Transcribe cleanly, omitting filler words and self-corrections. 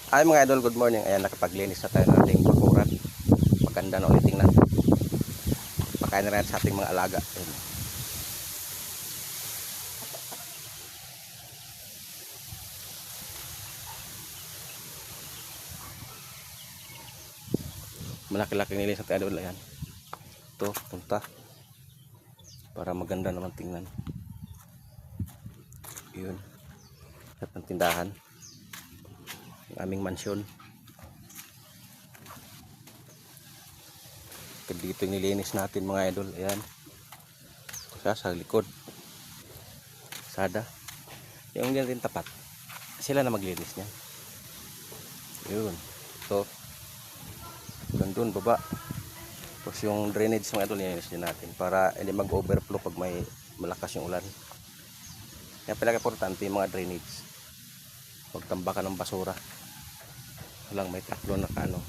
Ay mga idol, good morning. Ayan, nakapaglinis na tayo ng ating bakuran. Maganda na ulit tingnan. Pakain na rin sa ating mga alaga. Ayan. Malaki-laking nilinis natin idol. Ayan. Ito, punta. Para maganda naman tingnan. Yun. At ang tindahan. Ang aming mansyon. Dito yung nilinis natin mga idol. Ayan. Ito sa likod. Sada. Yung dyan rin tapat. Sila na maglinis niyan. Yun. Ito. Doon baba. Tapos yung drainage mga idol nilinis din natin. Para hindi mag-overflow pag may malakas yung ulan. Kaya pala importante yung mga drainage. Huwag tambakan ng basura. Walang may taklo na kano.